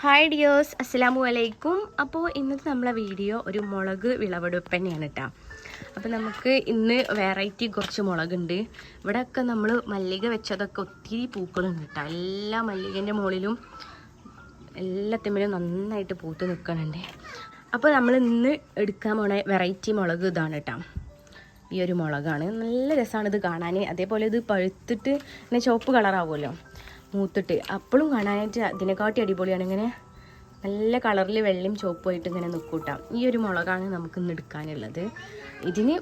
Hi dears, അസ്സലാമു അലൈക്കും. അപ്പോൾ ഇന്നത്തെ നമ്മളെ വീഡിയോ ഒരു മുളക് വിളവെടുപ്പ് തന്നെയാണ് കേട്ടോ. അപ്പോൾ നമുക്ക് ഇന്ന് വെറൈറ്റി കുറച്ച് മുളകുണ്ട്. ഇവിടെയൊക്കെ നമ്മൾ മല്ലിക വെച്ചതൊക്കെ ഒത്തിരി പൂക്കളുണ്ട് കേട്ടോ. എല്ലാ മല്ലികേൻ്റെ മുകളിലും എല്ലാത്തിനും നന്നായിട്ട് പൂത്ത് നിൽക്കുന്നുണ്ട്. അപ്പോൾ നമ്മൾ ഇന്ന് എടുക്കാൻ പോണ വെറൈറ്റി മുളക് ഇതാണ് കേട്ടോ. ഈ ഒരു മുളകാണ്. നല്ല രസമാണ് ഇത് കാണാൻ. അതേപോലെ ഇത് പഴുത്തിട്ട് ഇങ്ങനെ ചുവപ്പ് കളറാവുമല്ലോ മൂത്തിട്ട്, അപ്പോഴും കാണാനായിട്ട് അതിനെക്കാട്ടി അടിപൊളിയാണ്. ഇങ്ങനെ നല്ല കളറിൽ വെള്ളയും ചുവപ്പുമായിട്ട് ഇങ്ങനെ നിൽക്കൂട്ടാം. ഈ ഒരു മുളകാണ് നമുക്കിന്ന് എടുക്കാനുള്ളത്. ഇതിന്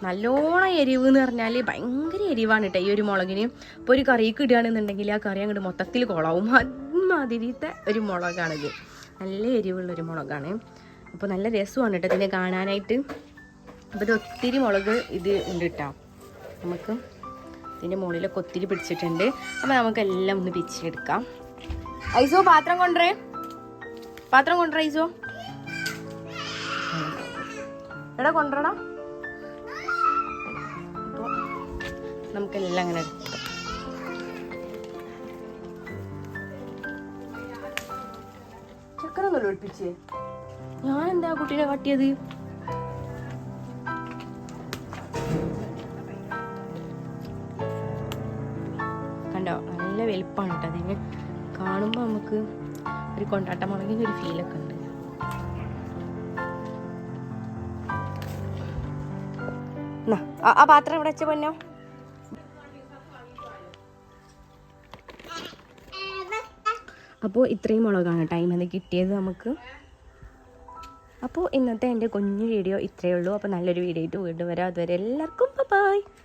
നല്ലോണം എരിവ് എന്ന് പറഞ്ഞാൽ ഭയങ്കര എരിവാണ് കേട്ടോ ഈ ഒരു മുളകിന്. ഇപ്പോൾ ഒരു കറിക്ക് ഇടുകയാണെന്നുണ്ടെങ്കിൽ ആ കറി അങ്ങോട്ട് മൊത്തത്തിൽ കുളാവും. അതുമാതിരിത്തെ ഒരു മുളകാണിത്. നല്ല എരിവുള്ളൊരു മുളകാണ്. അപ്പോൾ നല്ല രസമാണ് കേട്ടോ ഇതിനെ കാണാനായിട്ട്. അപ്പോൾ ഇത് ഒത്തിരി മുളക് ഇത് ഉണ്ട് കേട്ടോ. നമുക്ക് ഇതിൻ്റെ മുകളിലൊക്കെ ഒത്തിരി പിടിച്ചിട്ടുണ്ട്. അപ്പോൾ നമുക്കെല്ലാം ഒന്ന് പിച്ചെടുക്കാം. ഐസോ പാത്രം കൊണ്ടുവരേ, ഐസോ. എടാ കൊണ്ടുവരടാ. അപ്പോൾ നമുക്കെല്ലാം അങ്ങനെ എടുക്കാം. ചക്കര ഒന്നല്ലോ ഒളിപ്പിച്ചേ. ഞാൻ എന്താ കുട്ടീനെ കാട്ടിയത്? കണ്ടോ, നല്ല വലുപ്പമാണ് കേട്ടോ അതിന്. കാണുമ്പോൾ നമുക്ക് ഒരു കൊണ്ടാട്ട മുളകിൻ്റെ ഒരു ഫീലൊക്കെ ഉണ്ട്. ആ പാത്രം ഇവിടെ വെച്ച പൊന്നോ. അപ്പോൾ ഇത്രയും മുളകാണ് ടൈം അത് കിട്ടിയത് നമുക്ക്. അപ്പോൾ ഇന്നത്തെ എൻ്റെ കുഞ്ഞു വീഡിയോ ഇത്രയേ ഉള്ളൂ. അപ്പോൾ നല്ലൊരു വീഡിയോ ആയിട്ട് വീണ്ടും വരാം. അതുവരെ എല്ലാവർക്കും ബൈ.